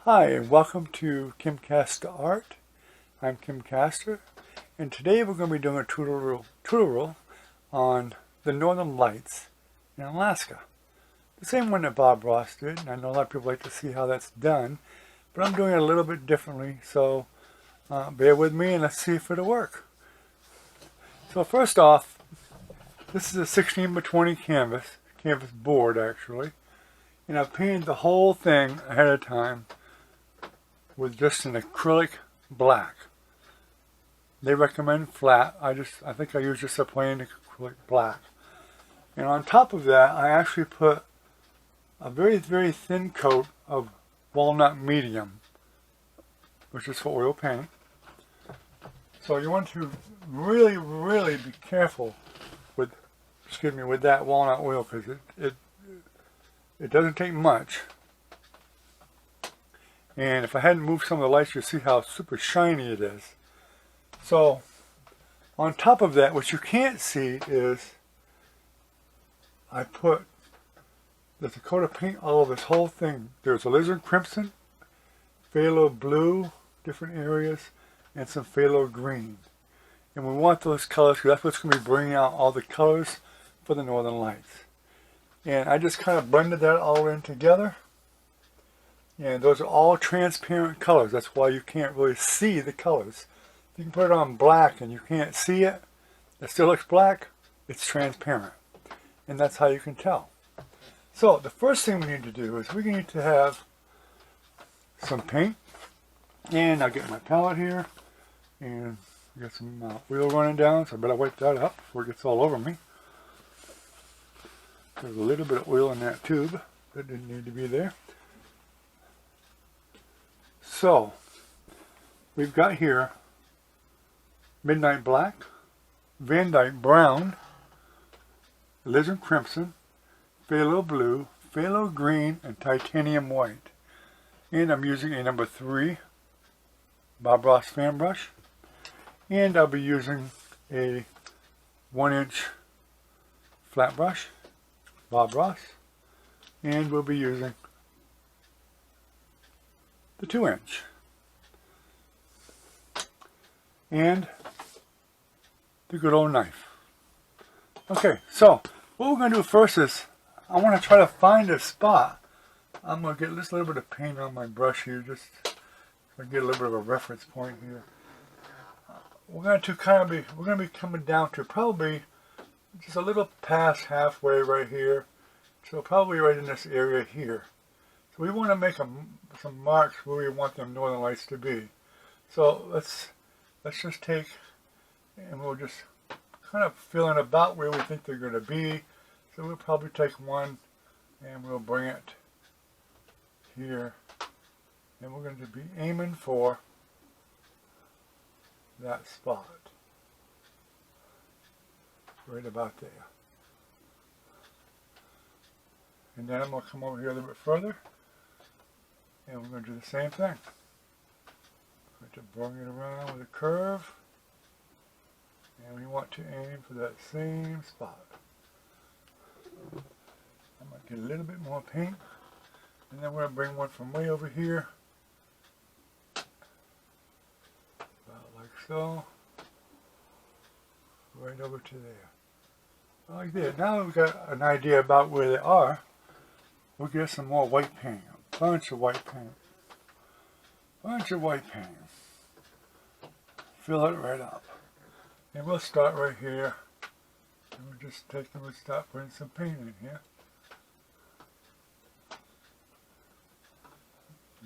Hi, and welcome to Kim Caster Art. I'm Kim Caster, and today we're going to be doing a tutorial on the Northern Lights in Alaska. The same one that Bob Ross did, and I know a lot of people like to see how that's done, but I'm doing it a little bit differently, so bear with me and let's see if it'll work. So first off, this is a 16 by 20 canvas board actually, and I've painted the whole thing ahead of time with just an acrylic black. They recommend flat. I think I use just a plain acrylic black. And on top of that, I actually put a very, very thin coat of walnut medium, which is for oil paint. So you want to really, really be careful with, with that walnut oil, because it doesn't take much. And if I hadn't moved some of the lights, you'll see how super shiny it is. So, on top of that, what you can't see is there's a coat of paint all over this whole thing. There's alizarin crimson, phthalo blue, different areas, and some phthalo green. And we want those colors because that's what's going to be bringing out all the colors for the Northern Lights. And I just kind of blended that all in together. And those are all transparent colors. That's why you can't really see the colors. If you can put it on black and you can't see it, it still looks black, it's transparent. And that's how you can tell. So the first thing we need to do is we need to have some paint. And I'll get my palette here. And I got some oil running down, so I better wipe that up before it gets all over me. There's a little bit of oil in that tube that didn't need to be there. So, we've got here Midnight Black, Van Dyke Brown, Alizarin Crimson, Phthalo Blue, Phthalo Green, and Titanium White. And I'm using a number 3 Bob Ross fan brush. And I'll be using a 1-inch flat brush, Bob Ross. And we'll be using the 2-inch. And the good old knife. Okay, so what we're going to do first is I want to try to find a spot. I'm going to get just a little bit of paint on my brush here, just so I get a little bit of a reference point here. We're going to be coming down to probably just a little past halfway right here. So probably right in this area here. So we want to make some marks where we want them Northern Lights to be. So let's just take, and we'll just kind of fill in about where we think they're going to be. So we'll probably take one and we'll bring it here. And we're going to be aiming for that spot. Right about there. And then I'm going to come over here a little bit further. And we're going to do the same thing. Going to bring it around with a curve. And we want to aim for that same spot. I'm going to get a little bit more paint. And then we're going to bring one from way over here. About like so. Right over to there. Like that. Now we've got an idea about where they are. We'll get some more white paint. Bunch of white paint. Bunch of white paint. Fill it right up. And we'll start right here. And we'll start putting some paint in here.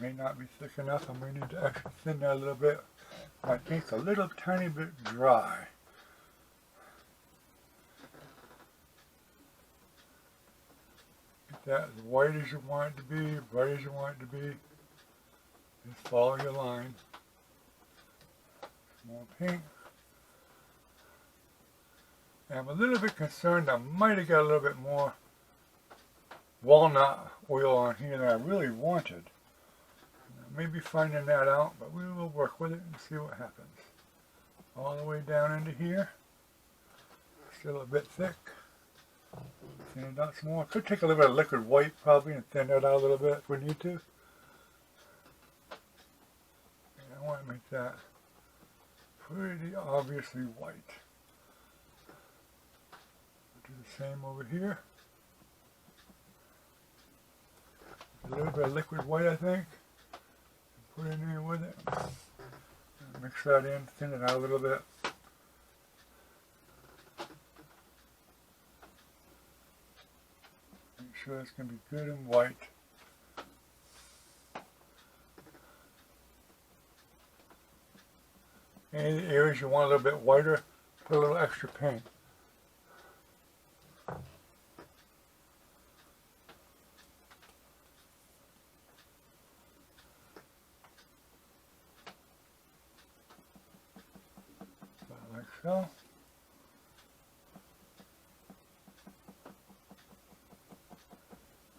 May not be thick enough. I may need to actually thin that a little bit. My paint's a little tiny bit dry. Get that as white as you want it to be, bright as you want it to be. Just follow your line. More paint. And I'm a little bit concerned I might have got a little bit more walnut oil on here than I really wanted. Maybe finding that out, but we will work with it and see what happens. All the way down into here. Still a bit thick. Thin it out some more. Could take a little bit of liquid white probably and thin it out a little bit if we need to. I want to make that pretty obviously white. Do the same over here. A little bit of liquid white, I think. Put in there with it. And mix that in, thin it out a little bit. Make sure it's going to be good and white. Any areas you want a little bit whiter, put a little extra paint. Like so.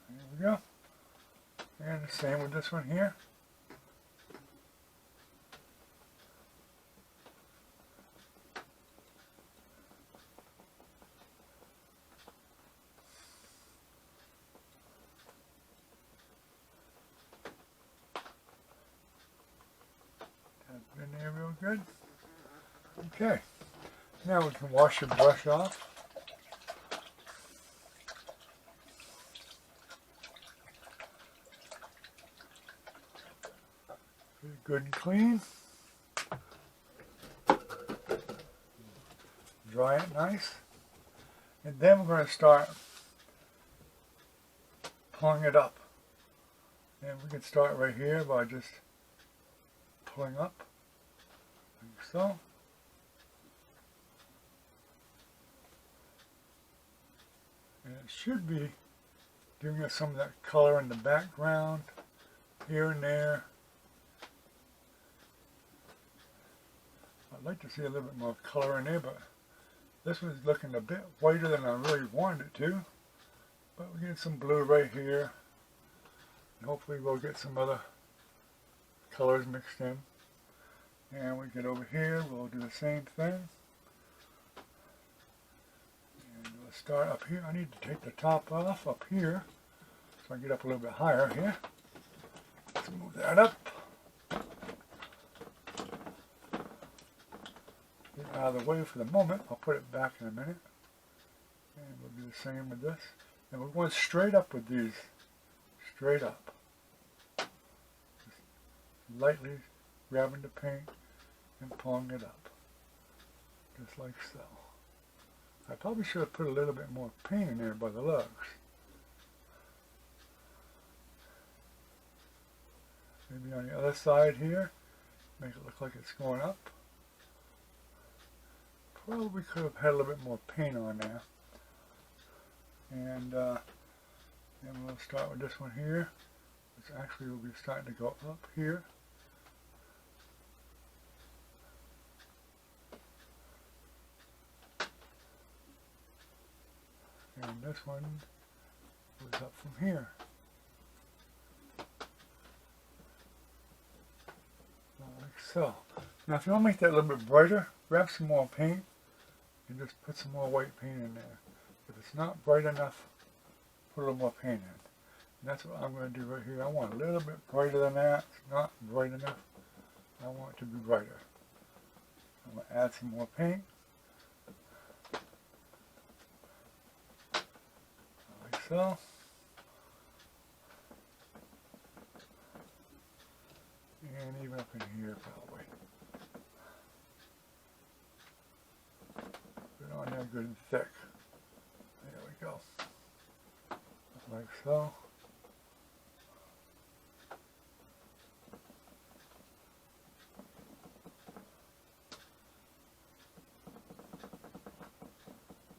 There we go. And the same with this one here. Tap in there real good. Okay. Now we can wash your brush off. Good and clean. Dry it nice. And then we're going to start pulling it up. And we can start right here by just pulling up, like so. And it should be giving us some of that color in the background, here and there. I'd like to see a little bit more color in there, but this one's looking a bit whiter than I really wanted it to. But we get some blue right here. And hopefully we'll get some other colors mixed in. And we get over here, we'll do the same thing. And we'll start up here. I need to take the top off up here, so I get up a little bit higher here. Let's move that up. Get out of the way for the moment. I'll put it back in a minute. And we'll do the same with this. And we're going straight up with these. Straight up. Just lightly grabbing the paint and pulling it up. Just like so. I probably should have put a little bit more paint in there by the looks. Maybe on the other side here. Make it look like it's going up. Probably could have had a little bit more paint on there. And then we'll start with this one here. Which actually will be starting to go up here. And this one goes up from here. Like so. Now if you want to make that a little bit brighter, grab some more paint and just put some more white paint in there. If it's not bright enough, put a little more paint in. And that's what I'm going to do right here. I want a little bit brighter than that. It's not bright enough. I want it to be brighter. I'm going to add some more paint. Like so. And even up in here probably. Put it on there good and thick. There we go. Like so.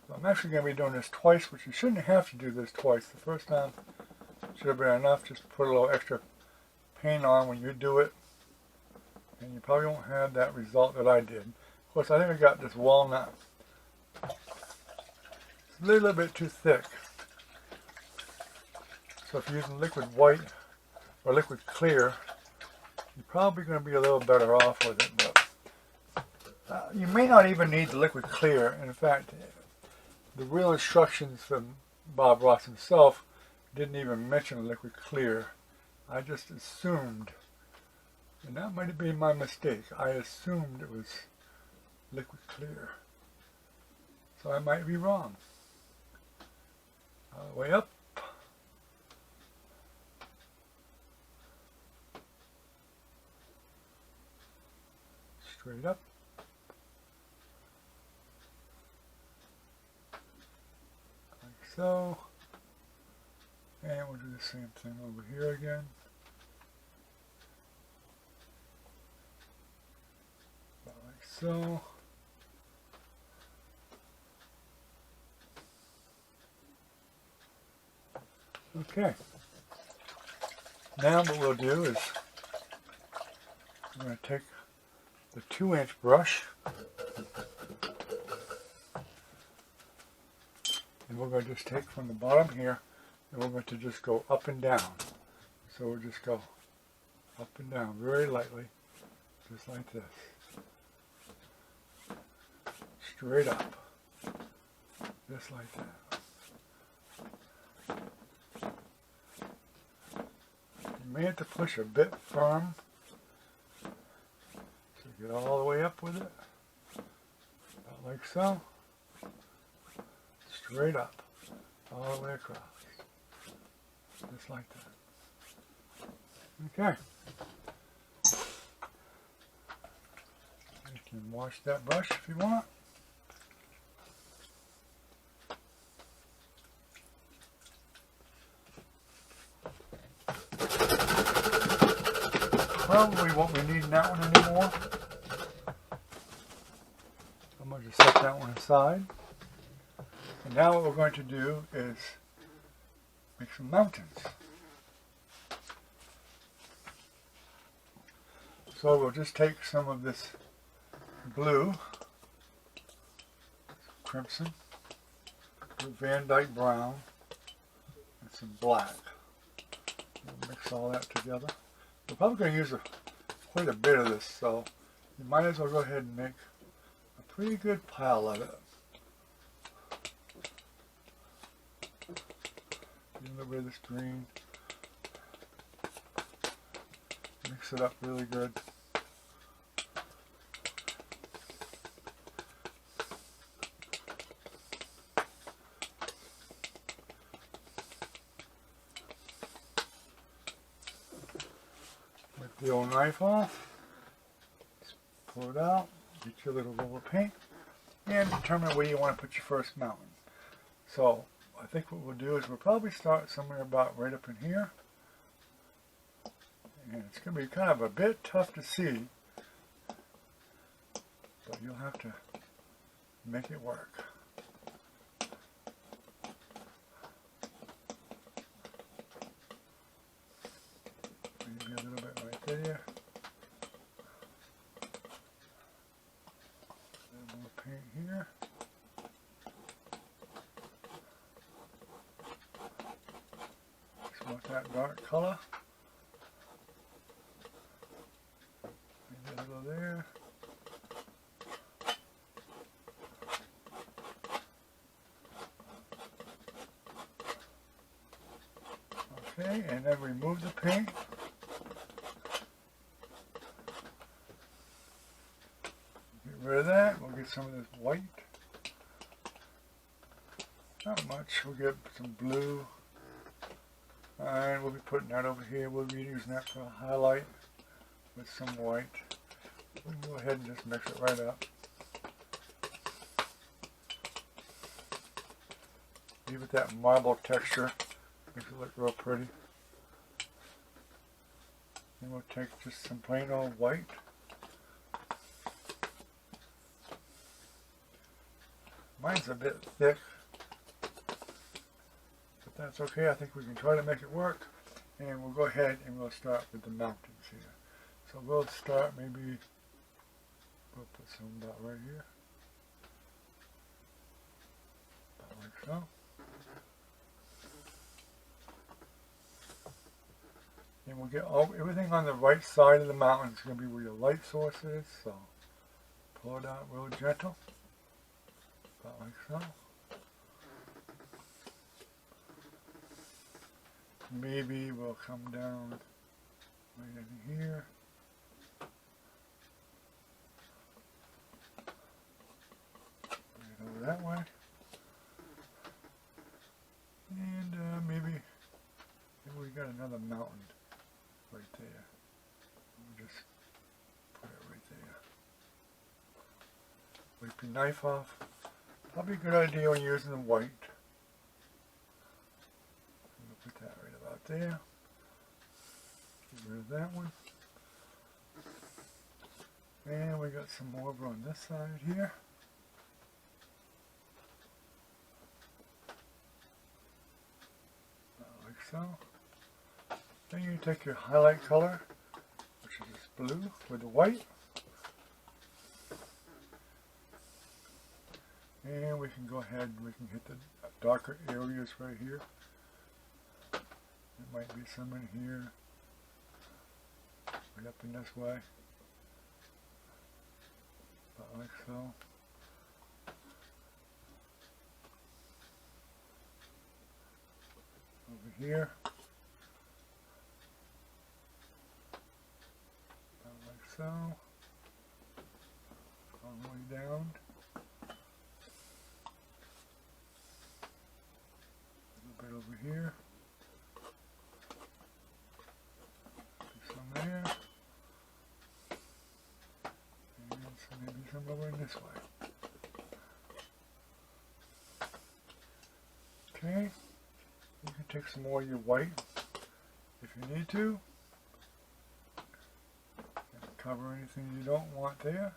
So I'm actually going to be doing this twice, which you shouldn't have to do this twice. The first time should have been enough. Just put a little extra paint on when you do it. And you probably won't have that result that I did. Of course, I think I got this walnut. It's a little bit too thick. So if you're using liquid white or liquid clear, you're probably going to be a little better off with it. But you may not even need the liquid clear. In fact, the real instructions from Bob Ross himself didn't even mention liquid clear. I just assumed And that might have been my mistake. I assumed it was liquid clear. So I might be wrong. All the way up. Straight up. Like so. And we'll do the same thing over here again. About like so. Okay. Now what we'll do is I'm going to take the 2-inch brush and we're going to just take from the bottom here and we're going to just go up and down. So we'll just go up and down very lightly, just like this. Straight up, just like that. You may have to push a bit firm to get all the way up with it, about like so. Straight up, all the way across, just like that. Okay. You can wash that brush if you want. Probably won't be needing that one anymore. I'm going to just set that one aside. And now what we're going to do is make some mountains. So we'll just take some of this blue, crimson, Van Dyke brown, and some black. We'll mix all that together. We're probably going to use quite a bit of this, so you might as well go ahead and make a pretty good pile of it. Get a little bit of this green. Mix it up really good. The old knife off, just pull it out, get your little roll of paint, and determine where you want to put your first mountain. So I think what we'll do is we'll probably start somewhere about right up in here, and it's going to be kind of a bit tough to see, but you'll have to make it work. Maybe a little bit right there. A little more paint here. Just want that dark color. Maybe a little there. Okay, and then remove the paint. Get rid of that. We'll get some of this white. Not much. We'll get some blue. And we'll be putting that over here. We'll be using that for a highlight with some white. We can go ahead and just mix it right up. Give it that marble texture. Makes it look real pretty. Then we'll take just some plain old white. Mine's a bit thick, but that's okay. I think we can try to make it work. And we'll go ahead and we'll start with the mountains here. So we'll start maybe, we'll put some about right here. About like so. And we'll get everything on the right side of the mountain is going to be where your light source is. So pull it out real gentle. About like so. Maybe we'll come down right in here. that way. And maybe we got another mountain right there. We'll just put it right there. Wipe your knife off. Probably a good idea when using the white. We'll put that right about there. Get rid of that one. And we got some more over on this side here. Like so. Then you take your highlight color, which is this blue with the white. And we can go ahead and we can hit the darker areas right here. There might be some in here. Right up in this way. About like so. Over here. About like so. All the way down. A little bit over here. Some there. Maybe some over in this way. Okay, you can take some more of your white if you need to. And cover anything you don't want there.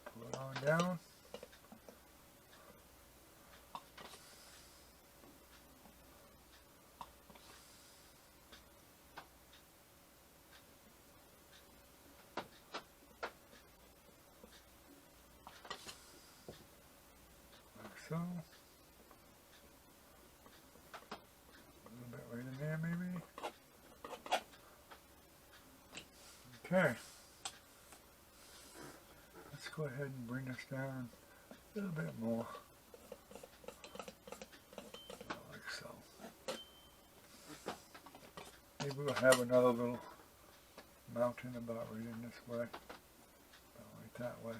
Pull it on down. So, a little bit right in there maybe. Okay, let's go ahead and bring this down a little bit more, like so. Maybe we'll have another little mountain about right in this way, about right that way.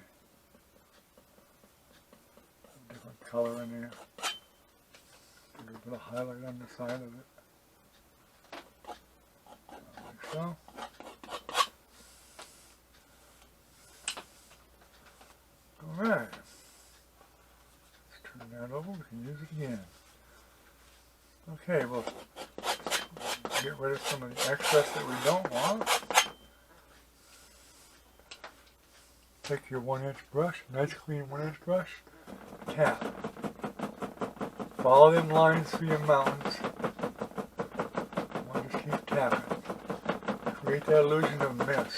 Different color in there. A little bit of highlight on the side of it. Like so. Alright. Let's turn that over. We can use it again. Okay, we'll get rid of some of the excess that we don't want. Take your 1-inch brush, nice clean 1-inch brush. Tap. Follow them lines through your mountains. And just keep tapping. Create that illusion of mist.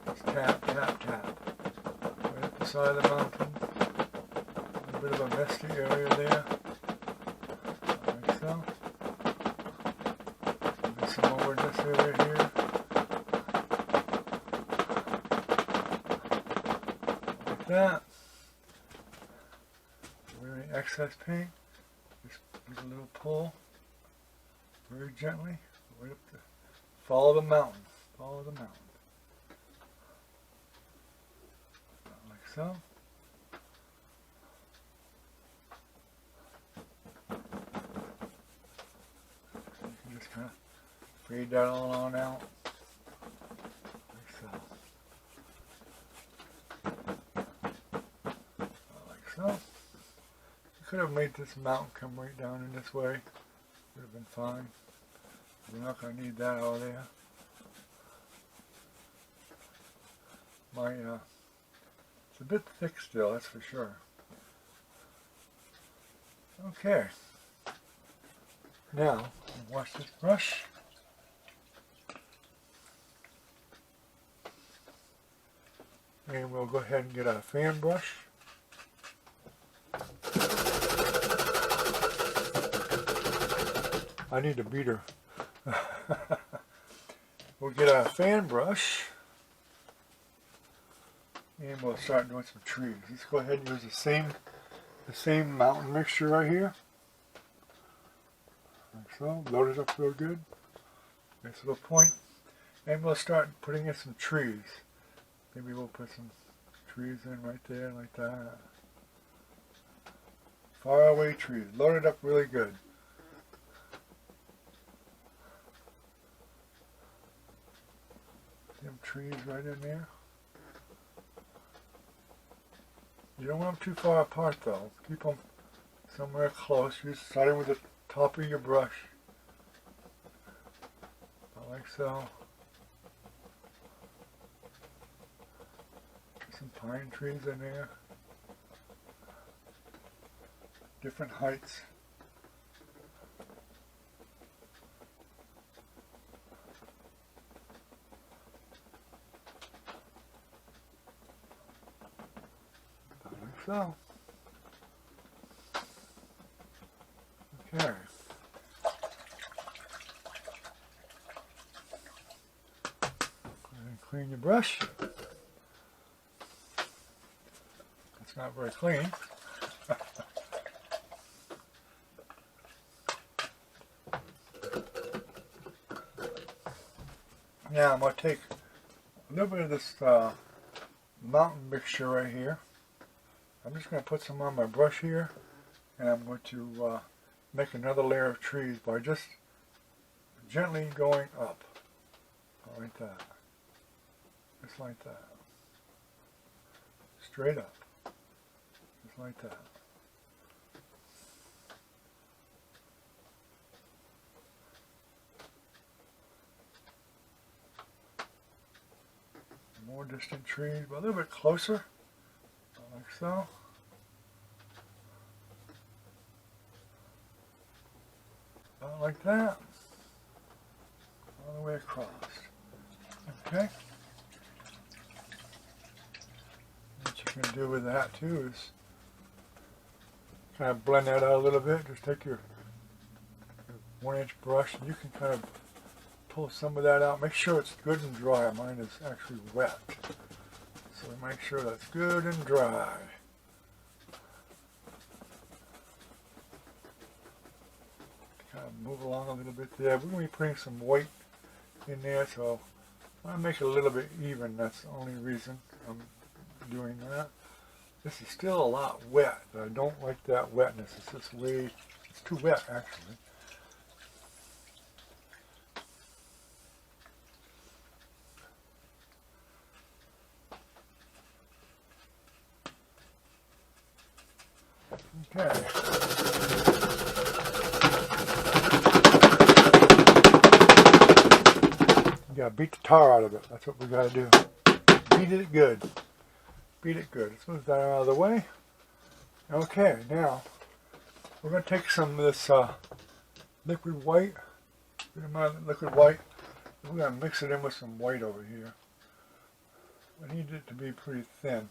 Just tap, tap, tap. Right up the side of the mountain. A little bit of a misty area there. Like so. Maybe some over in this area here. Like that. Excess paint, just give a little pull, very gently, right up the, follow the mountain, like so. You can just kind of fade that all on out, like so. Like so. Could have made this mountain come right down in this way. Would have been fine. We're not going to need that out there. It's a bit thick still, that's for sure. Okay. Now, wash this brush. And we'll go ahead and get our fan brush. I need a beater. We'll get a fan brush and we'll start doing some trees. Let's go ahead and use the same mountain mixture right here. Like so. Load it up real good. Nice little point. And we'll start putting in some trees. Maybe we'll put some trees in right there like that. Far away trees, loaded up really good. Them trees right in there. You don't want them too far apart though. Keep them somewhere close. You're starting with the top of your brush. About like so. Some pine trees in there. Different heights. Like so. Okay. And clean your brush. It's not very clean. Now I'm going to take a little bit of this mountain mixture right here. I'm just going to put some on my brush here, and I'm going to make another layer of trees by just gently going up, like that, just like that, straight up, just like that. More distant trees, but a little bit closer, like so. About like that, all the way across. Okay. What you can do with that too is kind of blend that out a little bit. Just take your 1-inch brush and you can kind of pull some of that out. Make sure it's good and dry. Mine is actually wet. So make sure that's good and dry. Kind of move along a little bit there. We're going to be putting some white in there, so I want to make it a little bit even. That's the only reason I'm doing that. This is still a lot wet. I don't like that wetness. It's just way, it's too wet actually. Okay. You gotta beat the tar out of it. That's what we gotta do. Beat it good. Beat it good. Let's move that out of the way. Okay, now we're gonna take some of this liquid white. Good amount of liquid white. We're gonna mix it in with some white over here. I need it to be pretty thin.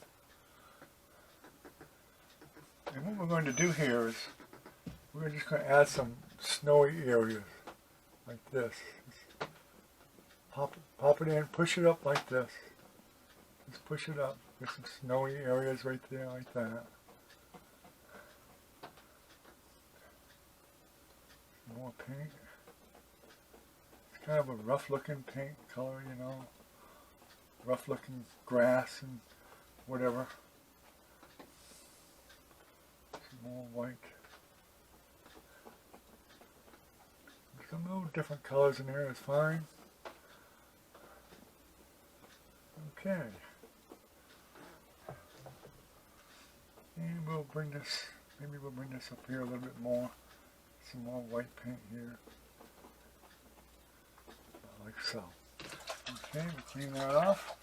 And what we're going to do here is we're just going to add some snowy areas like this. Pop it in, push it up like this. Just push it up. There's some snowy areas right there like that. Some more pink. It's kind of a rough looking pink color, you know. Rough looking grass and whatever. More white. Some little different colors in there is fine. Okay. And we'll bring this, maybe we'll bring this up here a little bit more. Some more white paint here. Like so. Okay, we'll clean that off.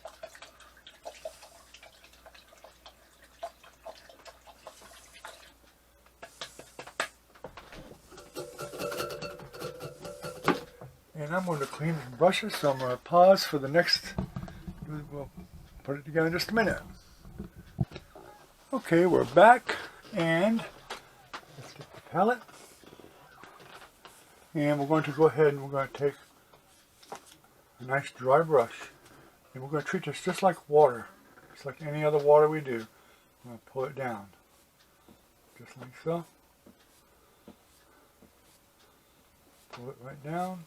And I'm going to clean the brushes, so I'm going to pause for the next, we'll put it together in just a minute. Okay, we're back, and let's get the palette. And we're going to go ahead and we're going to take a nice dry brush, and we're going to treat this just like water, just like any other water we do. I'm going to pull it down, just like so. Pull it right down.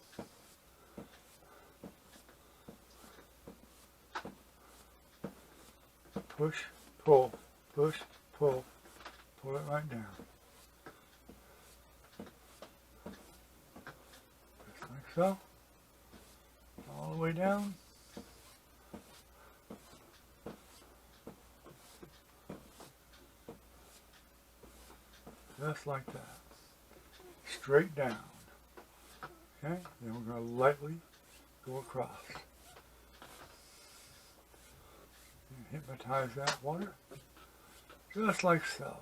Push, push, pull it right down. Just like so. All the way down. Just like that. Straight down. Okay, then we're going to lightly go across. And hypnotize that water. Just like so.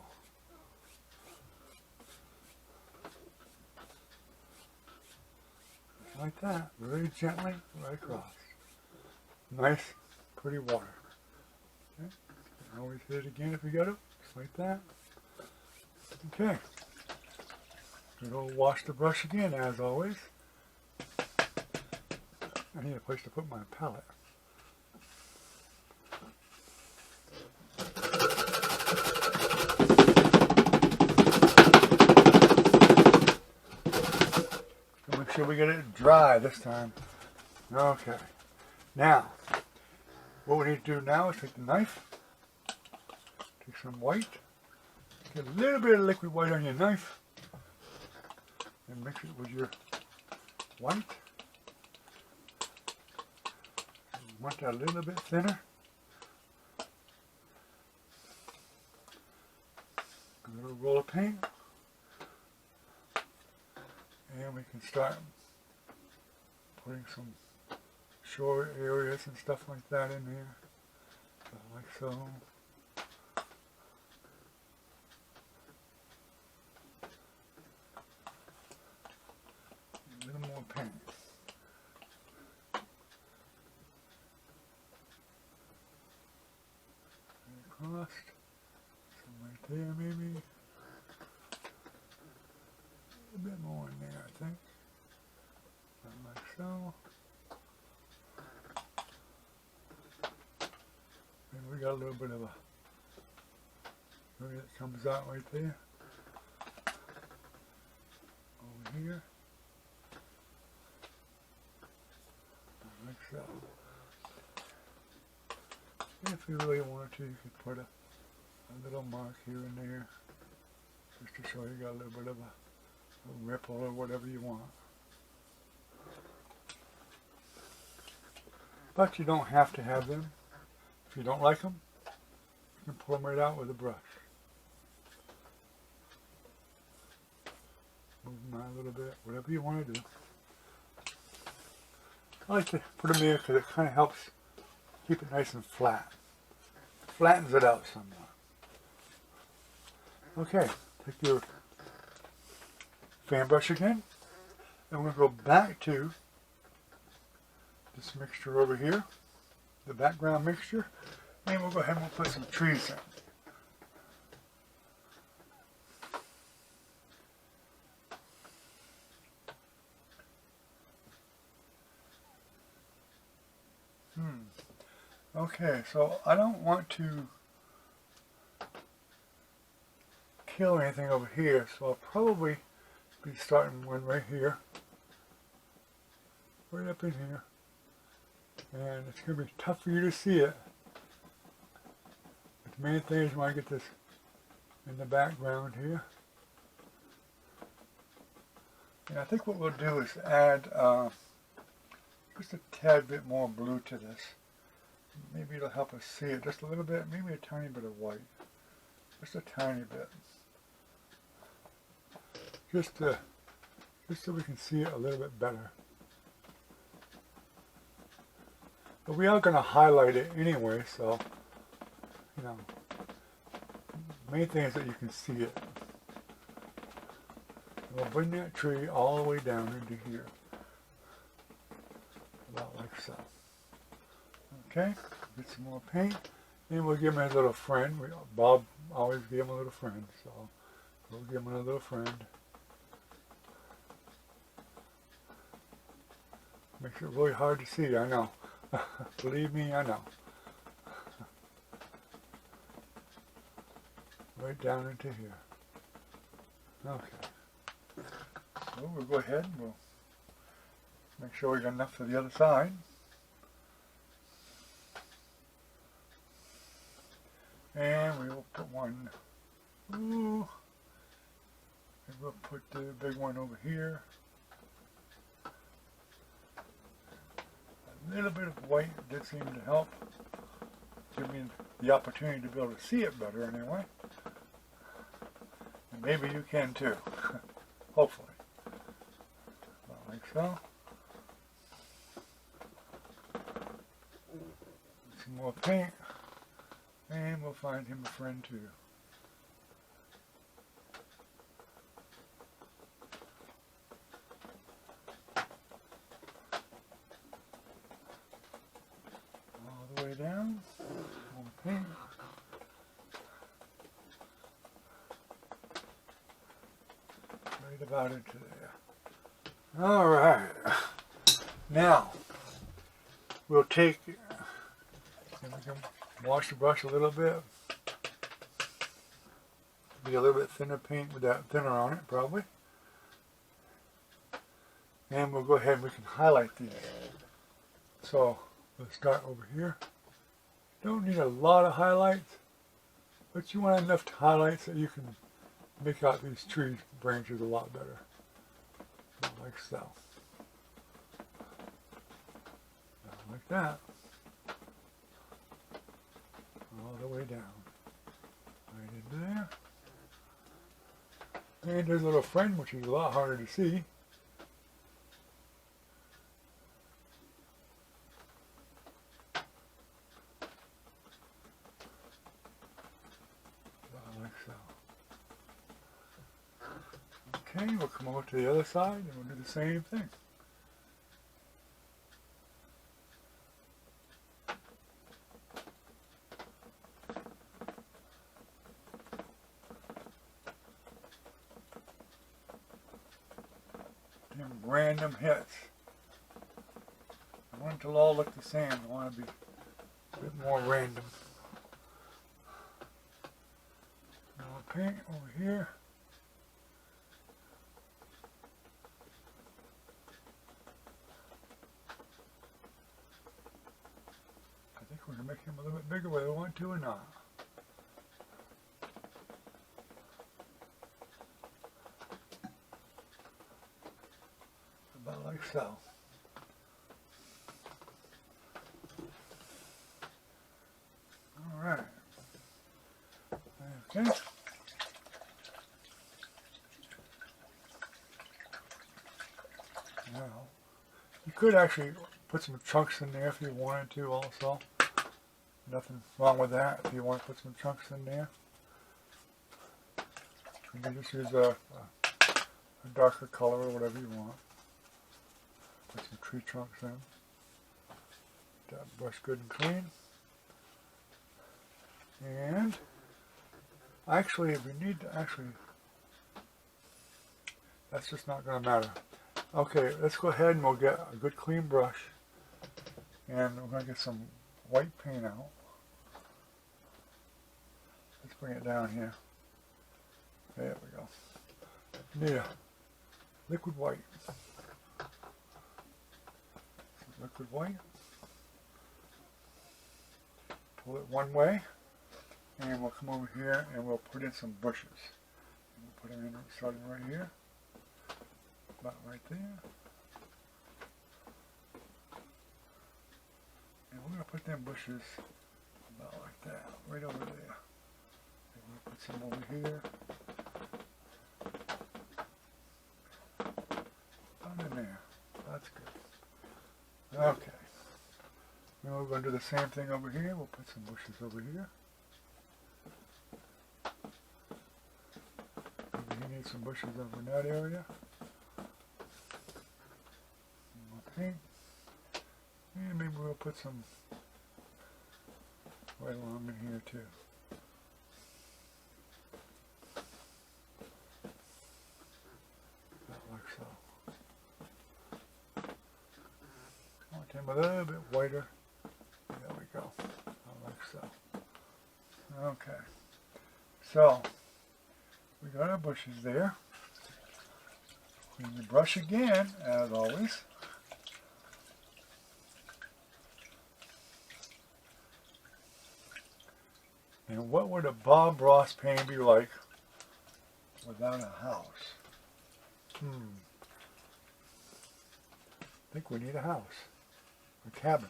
Just like that. Very gently, right across. Nice, pretty water. Okay, you can always hit it again if you got it. Just like that. Okay. We'll wash the brush again, as always. I need a place to put my palette. So make sure we get it dry this time. Okay. Now, what we need to do now is take the knife, take some white, get a little bit of liquid white on your knife, and mix it with your white. You want that a little bit thinner. A little roll of paint. And we can start putting some shore areas and stuff like that in here. Like so. A little more paint. Across. Some right there maybe. A bit more in there, I think. Like so. And we got a little bit of a area that comes out right there. Over here. Like so. If you really wanted to, you could put a little mark here and there, just to show you got a little bit of a ripple or whatever you want. But you don't have to have them. If you don't like them, you can pull them right out with a brush. Move them out a little bit, whatever you want to do. I like to put them here because it kind of helps keep it nice and flat. Flattens it out somewhat. Okay, take your fan brush again, and we're going to go back to this mixture over here, the background mixture, and we'll go ahead and we'll put some trees in. Okay, so I don't want to kill anything over here, so I'll probably be starting one right here, right up in here, and it's going to be tough for you to see it, but the main thing is when I get this in the background here. And I think what we'll do is add just a tad bit more blue to this. Maybe it'll help us see it just a little bit, maybe a tiny bit of white, just a tiny bit, just so we can see it a little bit better. But we are going to highlight it anyway, so you know, the main thing is that you can see it. And we'll bring that tree all the way down into here, about like so. Okay, get some more paint, and we'll give him a little friend. Bob always gave him a little friend, so we'll give him a little friend. Makes it really hard to see, I know. Believe me, I know. Right down into here. Okay. So we'll go ahead and we'll make sure we got enough for the other side. And we will put one. Ooh. And we'll put the big one over here. A little bit of white did seem to help. Give me the opportunity to be able to see it better anyway. And maybe you can too. Hopefully. About like so. Some more paint. And we'll find him a friend too. All the way down. More paint. Right about into there. Alright. Now, we'll take, and we can wash the brush a little bit. Be a little bit thinner paint with that thinner on it, probably. And we'll go ahead and we can highlight these. So, we'll start over here. Don't need a lot of highlights, but you want enough highlights that you can make out these tree branches a lot better. Like so. Like that. All the way down. Right into there. And there's a little friend, which is a lot harder to see. Like so. Okay, we'll come over to the other side and we'll do the same thing. Random hits. I want it to all look the same. I want to be a bit more random. More paint over here. I think we're going to make him a little bit bigger whether we want to or not. About like so. Alright. Okay. Now, you could actually put some chunks in there if you wanted to also. Nothing wrong with that if you want to put some chunks in there. You can just use a darker color or whatever you want. Put some tree trunks in. That brush good and clean. And actually, if we need to that's just not going to matter. Okay, let's go ahead and we'll get a good clean brush. And we're going to get some white paint out. Let's bring it down here. There we go. Need a liquid white. Liquid white. Pull it one way, and we'll come over here and we'll put in some bushes. And we'll put them in starting right here, about right there. And we're going to put them bushes about like that, right over there. And we'll put some over here. About in there. That's good. Okay. Now we're going to do the same thing over here. We'll put some bushes over here. Maybe you need some bushes over in that area. More paint. And maybe we'll put some right along in here too. Like so. I want them a little bit whiter. There we go. Like so. Okay. So, we got our bushes there. Clean the brush again, as always. And what would a Bob Ross painting be like without a house? I think we need a house, a cabin.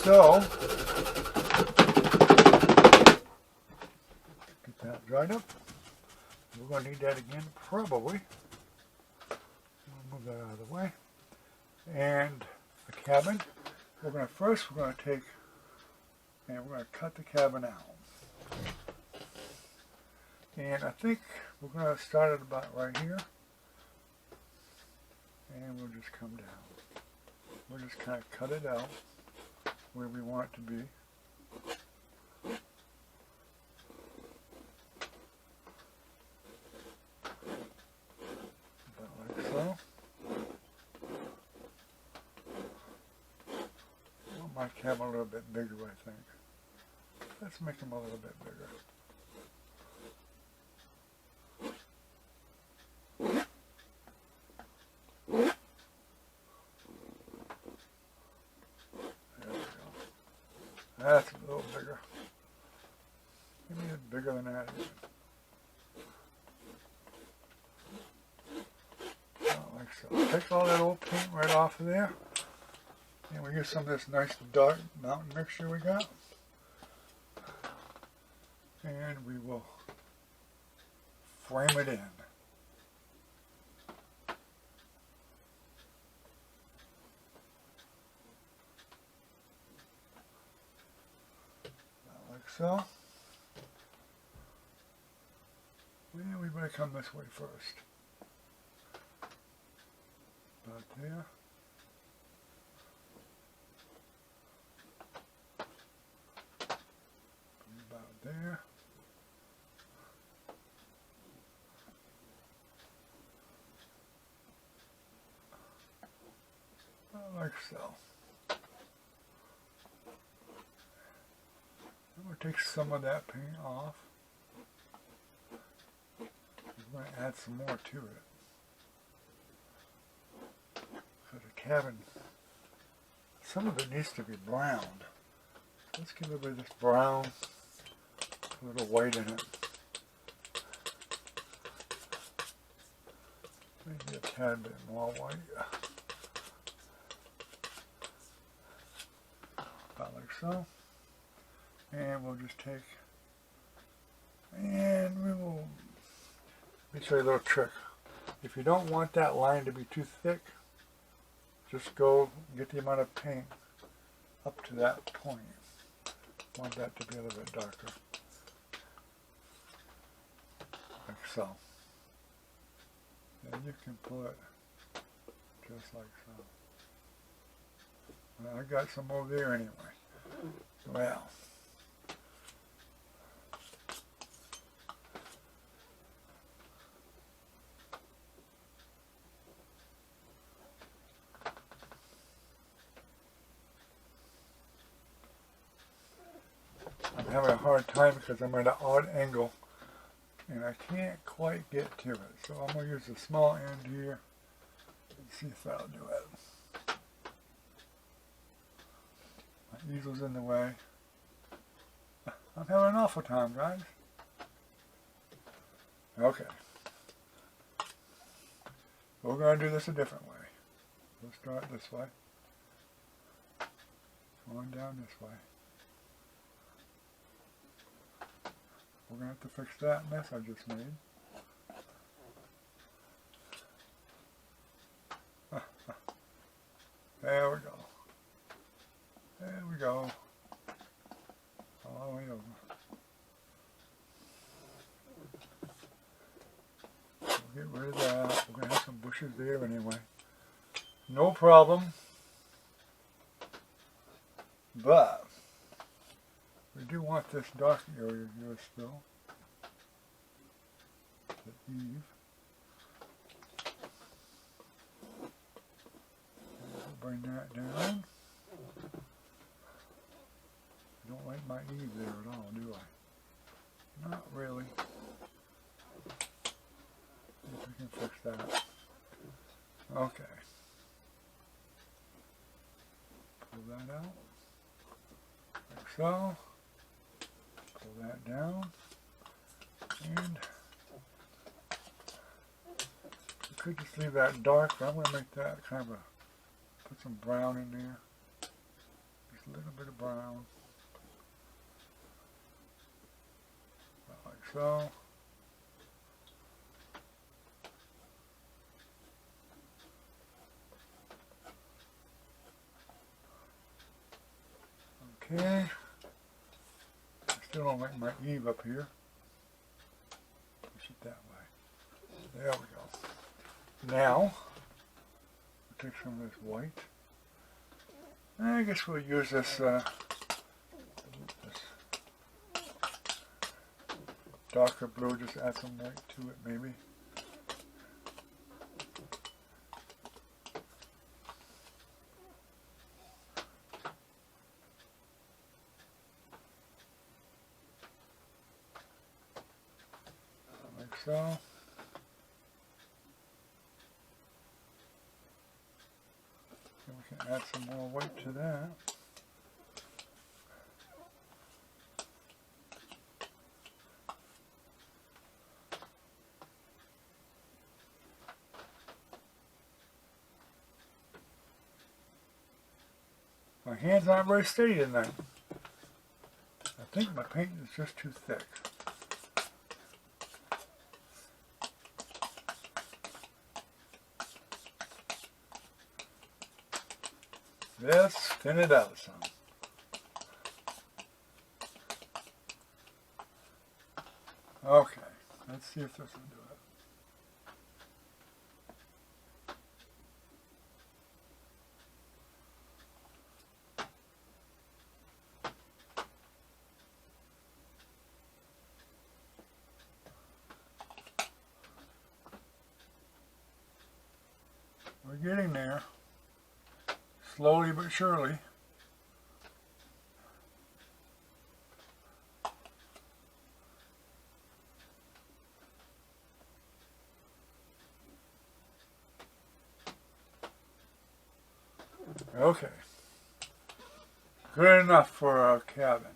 So, get that dried up. We're going to need that again, probably. We'll move that out of the way. And a cabin. We're going to take and we're going to cut the cabin out. And I think we're going to start it about right here. And we'll just come down. We'll just kind of cut it out where we want it to be. About like so. I want my cabin a little bit bigger, I think. Let's make them a little bit bigger. That's a little bigger. Give me it bigger than that. Like so. Take all that old paint right off of there. And we use some of this nice dark mountain mixture we got. And we will frame it in. So, and we better come this way first. About there. About there. Like so. I'm going to take some of that paint off. I'm going to add some more to it. So the cabin, some of it needs to be browned. Let's give it a bit of this brown, a little white in it. Maybe a tad bit more white. About like so. And we'll just take, and we will, let me show you a little trick. If you don't want that line to be too thick, just go get the amount of paint up to that point. Want that to be a little bit darker. Like so. And you can pull it just like so. Well, I got some over there anyway. Well. I'm having a hard time because I'm at an odd angle and I can't quite get to it. So I'm going to use the small end here and see if that'll do it. My easel's in the way. I'm having an awful time, guys. Okay. We're going to do this a different way. We'll start this way. Going down this way. We're going to have to fix that mess I just made. There we go. There we go. All the way over. We'll get rid of that. We're going to have some bushes there anyway. No problem. But we do want this dark area here still. The eave. Bring that down. I don't like my eave there at all, do I? Not really. See if we can fix that. Okay. that out, like so. Pull that down, and you could just leave that dark, but I'm going to make that kind of put some brown in there, just a little bit of brown, like so. Okay, I still don't like my eave up here. Push it that way. There we go. Now, we'll take some of this white. I guess we'll use this darker blue, just add some white to it maybe. Like so. Then we can add some more white to that. My hands aren't very steady tonight. I think my paint is just too thick. Let's thin it out some. Okay, let's see if this will do it. We're getting there, slowly but surely. Okay, good enough for our cabin.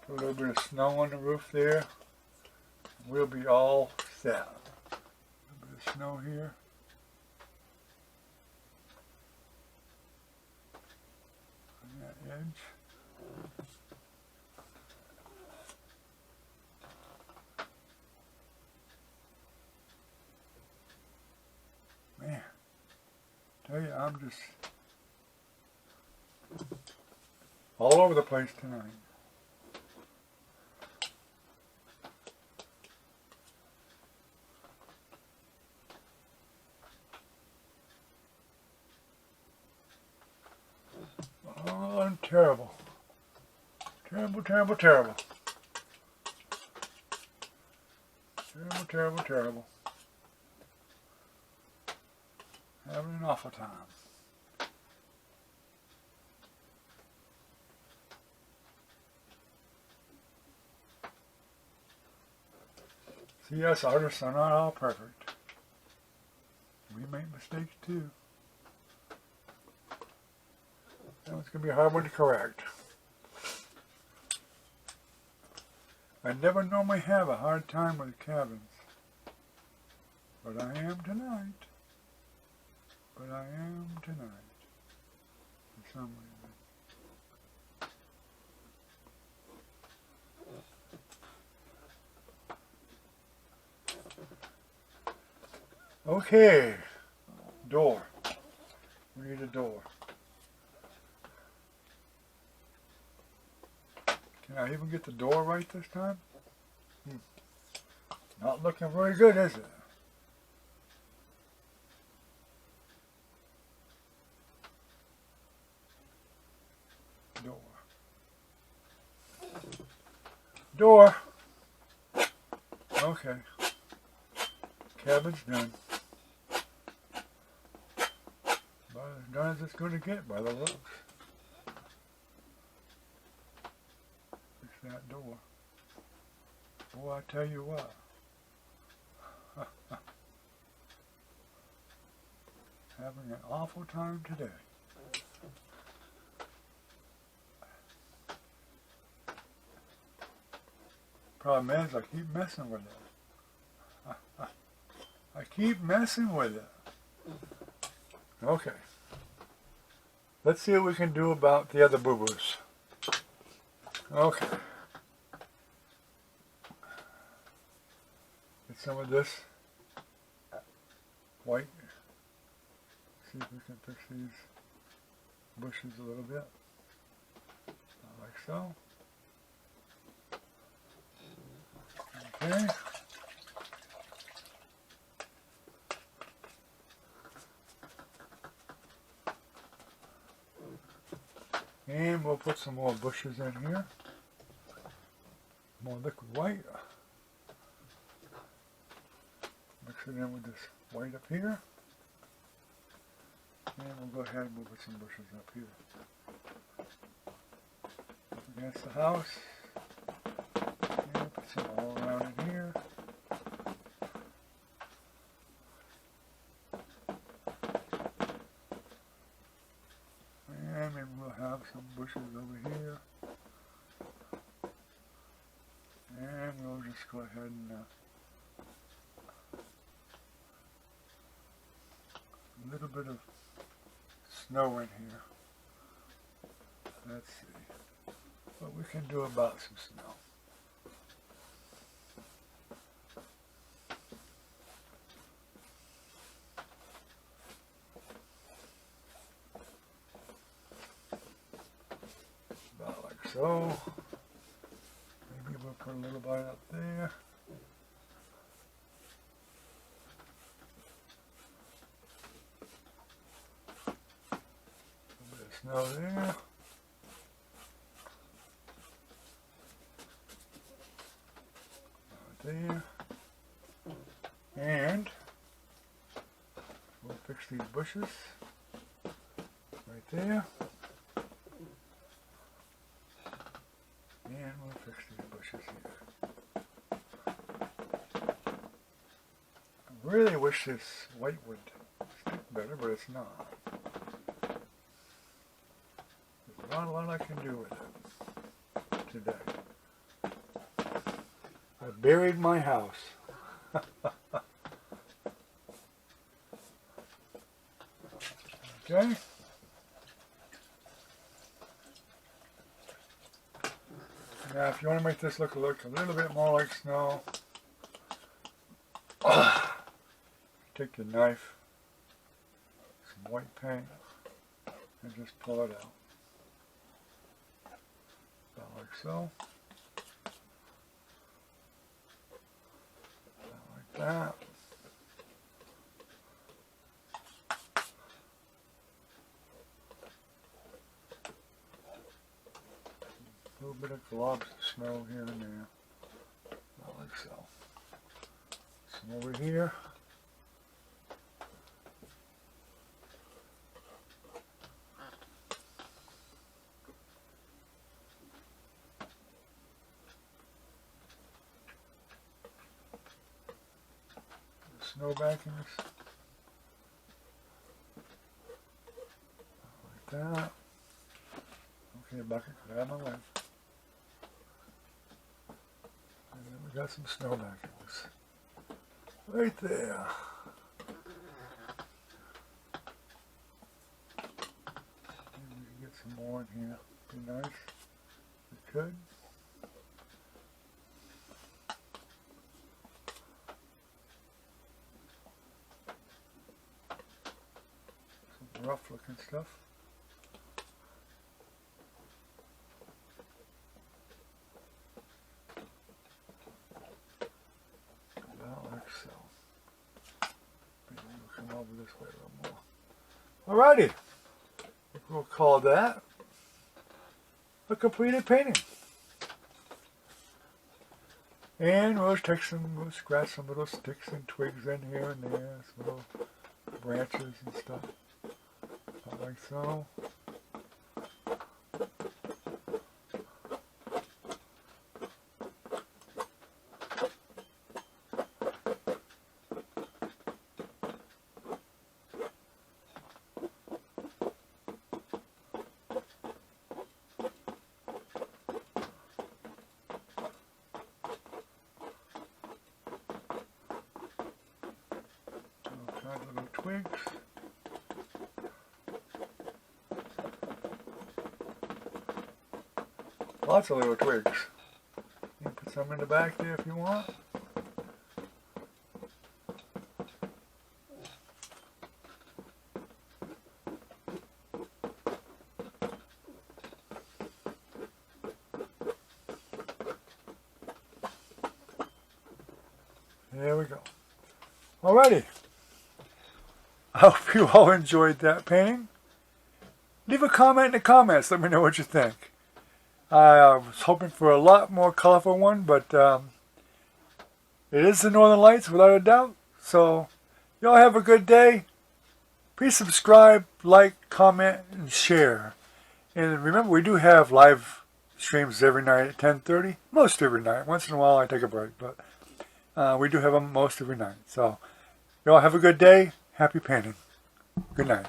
Put a little bit of snow on the roof there. We'll be all set. A little bit of snow here. On that edge. Man, tell you, I'm just all over the place tonight. Oh, I'm terrible. Terrible, terrible, terrible. Terrible, terrible, terrible. Having an awful time. See, us artists are not all perfect. We make mistakes too. That one's going to be a hard one to correct. I never normally have a hard time with cabins. But I am tonight. But I am tonight. For some reason. Okay. Door. We need a door. Can I even get the door right this time? Not looking very good, is it? Door. Door. Okay. Cabin's done. About as done as it's going to get by the looks. Fix that door. Boy, I tell you what. having an awful time today. Problem is, I keep messing with it. I keep messing with it. Okay. Let's see what we can do about the other boo-boos. Okay. Get some of this white. See if we can fix these bushes a little bit. Like so. Okay. And we'll put some more bushes in here. More liquid white. Mix it in with this white up here. And we'll go ahead and move some bushes up here. Up against the house. And put some all around in here. And maybe we'll have some bushes over here. And we'll just go ahead and a little bit of snow in here. Let's see what we can do about some snow. About like so. Maybe we'll put a little bit up there. Snow there. There. And we'll fix these bushes right there. And we'll fix these bushes here. I really wish this white would stick better, but it's not. Not a lot I can do with it today. I buried my house. Okay. Now if you want to make this look a little bit more like snow, take your knife, some white paint, and just pull it out. About like so. About like that. A little bit of globs of snow here and there. About like so. Some over here. Snow bankings. Like that. Okay, bucket, could have my leg. And then we got some snow bankings. Right there. And we can get some more in here. Be nice. We could. Rough looking stuff. About like so. Maybe we'll come over this way a little more. Alrighty. We'll call that a completed painting. And we'll scratch some little sticks and twigs in here and there, some little branches and stuff. Like so. twigs. Lots of little twigs. You can put some in the back there if you want. There we go. Alrighty. I hope you all enjoyed that painting. Leave a comment in the comments. Let me know what you think. I was hoping for a lot more colorful one, but it is the Northern Lights without a doubt. So, y'all have a good day. Please subscribe, like, comment, and share. And remember, we do have live streams every night at 10:30. Most every night. Once in a while I take a break, but we do have them most every night. So, y'all have a good day. Happy painting. Good night.